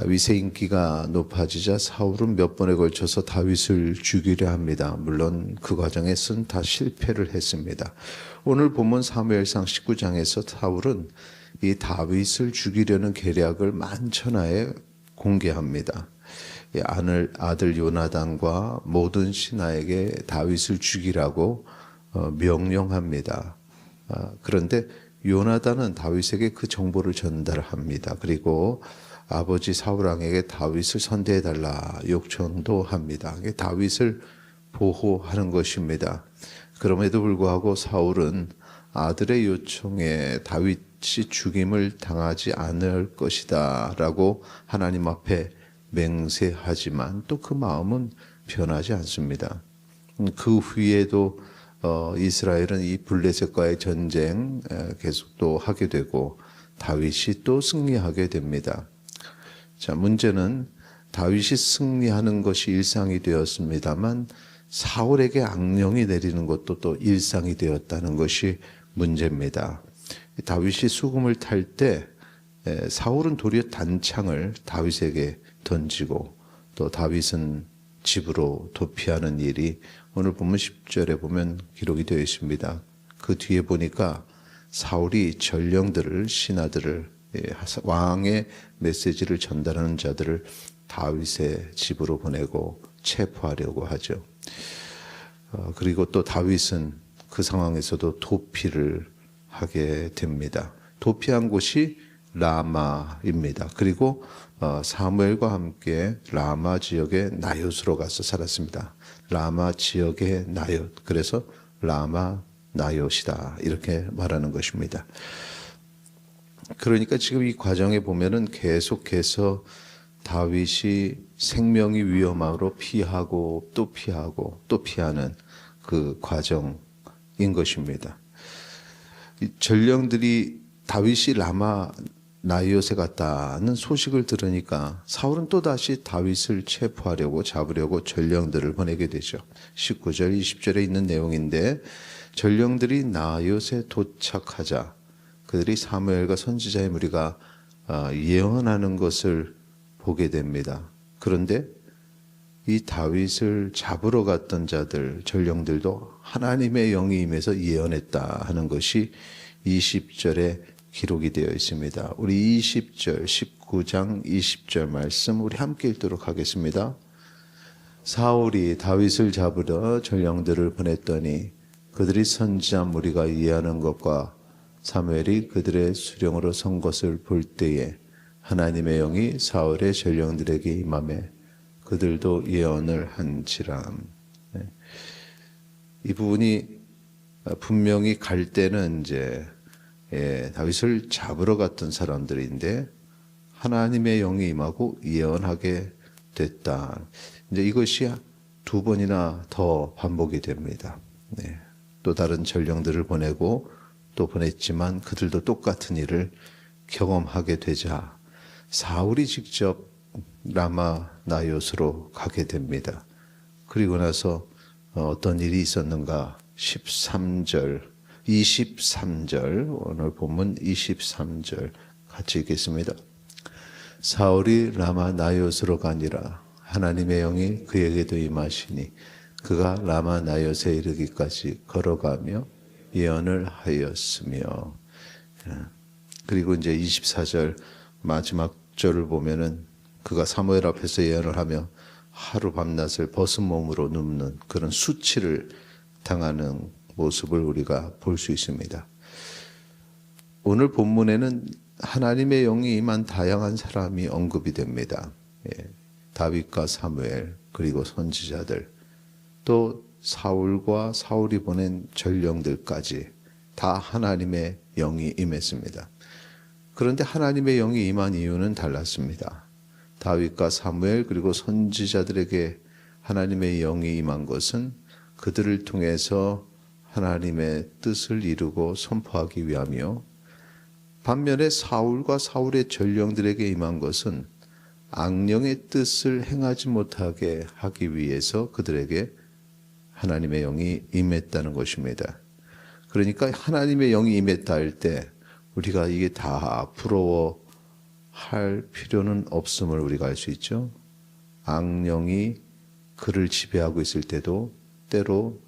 다윗의 인기가 높아지자 사울은 몇 번에 걸쳐서 다윗을 죽이려 합니다. 물론 그 과정에서는 다 실패를 했습니다. 오늘 본문 사무엘상 19장에서 사울은 이 다윗을 죽이려는 계략을 만천하에 공개합니다. 아들 요나단과 모든 신하에게 다윗을 죽이라고 명령합니다. 그런데 요나단은 다윗에게 그 정보를 전달합니다. 그리고 아버지 사울왕에게 다윗을 선대해달라 요청도 합니다. 다윗을 보호하는 것입니다. 그럼에도 불구하고 사울은 아들의 요청에 다윗이 죽임을 당하지 않을 것이다 라고 하나님 앞에 맹세하지만 또 그 마음은 변하지 않습니다. 그 후에도 이스라엘은 이 블레셋과의 전쟁 계속 또 하게 되고 다윗이 또 승리하게 됩니다. 자, 문제는 다윗이 승리하는 것이 일상이 되었습니다만 사울에게 악령이 내리는 것도 또 일상이 되었다는 것이 문제입니다. 다윗이 수금을 탈 때 사울은 도리어 단창을 다윗에게 던지고 또 다윗은 집으로 도피하는 일이 오늘 본문 10절에 보면 기록이 되어 있습니다. 그 뒤에 보니까 사울이 전령들을 신하들을 왕의 메시지를 전달하는 자들을 다윗의 집으로 보내고 체포하려고 하죠. 그리고 또 다윗은 그 상황에서도 도피를 하게 됩니다. 도피한 곳이 라마입니다. 그리고 사무엘과 함께 라마 지역의 나요스로 가서 살았습니다. 라마 지역의 나요스, 그래서 라마 나요시다 이렇게 말하는 것입니다. 그러니까 지금 이 과정에 보면은 계속해서 다윗이 생명이 위험하로 피하고 또 피하고 또 피하는 그 과정인 것입니다. 전령들이 다윗이 라마 나이옷에 갔다는 소식을 들으니까 사울은 또다시 다윗을 체포하려고 잡으려고 전령들을 보내게 되죠. 19절 20절에 있는 내용인데 전령들이 나이옷에 도착하자 그들이 사무엘과 선지자의 무리가 예언하는 것을 보게 됩니다. 그런데 이 다윗을 잡으러 갔던 자들, 전령들도 하나님의 영이 임해서 예언했다 하는 것이 20절에 기록이 되어 있습니다. 우리 20절, 19장 20절 말씀 우리 함께 읽도록 하겠습니다. 사울이 다윗을 잡으러 전령들을 보냈더니 그들이 선지자 무리가 예언하는 것과 사무엘이 그들의 수령으로 선 것을 볼 때에 하나님의 영이 사울의 전령들에게 임하매 그들도 예언을 한지라. 이 부분이 분명히 갈 때는 이제 다윗을 잡으러 갔던 사람들인데 하나님의 영이 임하고 예언하게 됐다. 이제 이것이 두 번이나 더 반복이 됩니다. 또 다른 전령들을 보내고 또 보냈지만 그들도 똑같은 일을 경험하게 되자 사울이 직접 라마 나요스로 가게 됩니다. 그리고 나서 어떤 일이 있었는가 23절 23절 오늘 본문 23절 같이 읽겠습니다. 사울이 라마 나요스로 가니라 하나님의 영이 그에게도 임하시니 그가 라마 나요스에 이르기까지 걸어가며 예언을 하였으며 그리고 이제 24절 마지막 절을 보면은 그가 사무엘 앞에서 예언을 하며 하루 밤낮을 벗은 몸으로 눕는 그런 수치를 당하는 모습을 우리가 볼 수 있습니다. 오늘 본문에는 하나님의 영이 임한 다양한 사람이 언급이 됩니다. 다윗과 사무엘 그리고 선지자들 또 사울과 사울이 보낸 전령들까지 다 하나님의 영이 임했습니다. 그런데 하나님의 영이 임한 이유는 달랐습니다. 다윗과 사무엘 그리고 선지자들에게 하나님의 영이 임한 것은 그들을 통해서 하나님의 뜻을 이루고 선포하기 위함이요. 반면에 사울과 사울의 전령들에게 임한 것은 악령의 뜻을 행하지 못하게 하기 위해서 그들에게 하나님의 영이 임했다는 것입니다. 그러니까 하나님의 영이 임했다 할 때 우리가 이게 다 부러워 할 필요는 없음을 우리가 알 수 있죠. 악령이 그를 지배하고 있을 때도 때로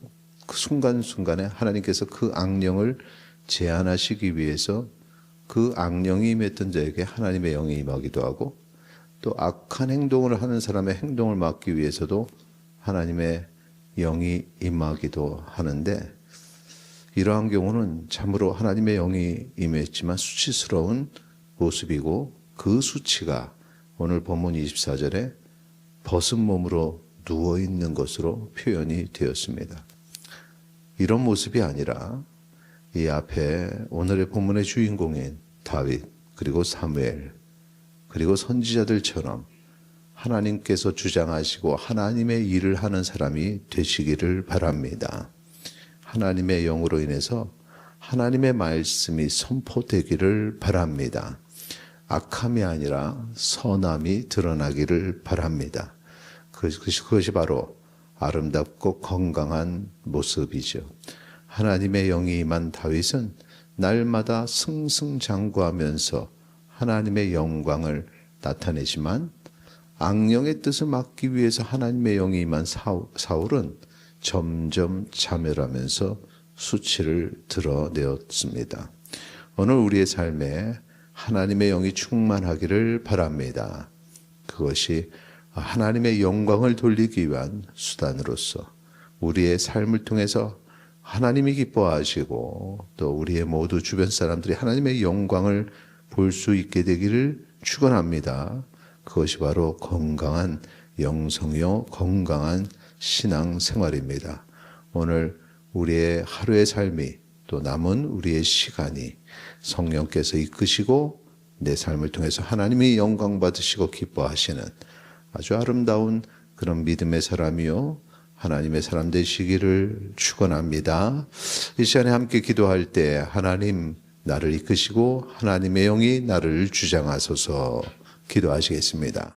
그 순간순간에 하나님께서 그 악령을 제한하시기 위해서 그 악령이 임했던 자에게 하나님의 영이 임하기도 하고, 또 악한 행동을 하는 사람의 행동을 막기 위해서도 하나님의 영이 임하기도 하는데, 이러한 경우는 참으로 하나님의 영이 임했지만 수치스러운 모습이고, 그 수치가 오늘 본문 24절에 벗은 몸으로 누워있는 것으로 표현이 되었습니다. 이런 모습이 아니라 이 앞에 오늘의 본문의 주인공인 다윗, 그리고 사무엘, 그리고 선지자들처럼 하나님께서 주장하시고 하나님의 일을 하는 사람이 되시기를 바랍니다. 하나님의 영으로 인해서 하나님의 말씀이 선포되기를 바랍니다. 악함이 아니라 선함이 드러나기를 바랍니다. 그것이 바로 아름답고 건강한 모습이죠. 하나님의 영이 임한 다윗은 날마다 승승장구하면서 하나님의 영광을 나타내지만, 악령의 뜻을 막기 위해서 하나님의 영이 임한 사울은 점점 자멸하면서 수치를 드러내었습니다. 오늘 우리의 삶에 하나님의 영이 충만하기를 바랍니다. 그것이 하나님의 영광을 돌리기 위한 수단으로서 우리의 삶을 통해서 하나님이 기뻐하시고, 또 우리의 모두 주변 사람들이 하나님의 영광을 볼 수 있게 되기를 축원합니다. 그것이 바로 건강한 영성이요 건강한 신앙 생활입니다. 오늘 우리의 하루의 삶이, 또 남은 우리의 시간이 성령께서 이끄시고 내 삶을 통해서 하나님이 영광 받으시고 기뻐하시는 아주 아름다운 그런 믿음의 사람이요 하나님의 사람 되시기를 축원합니다. 이 시간에 함께 기도할 때 하나님 나를 이끄시고 하나님의 영이 나를 주장하소서 기도하시겠습니다.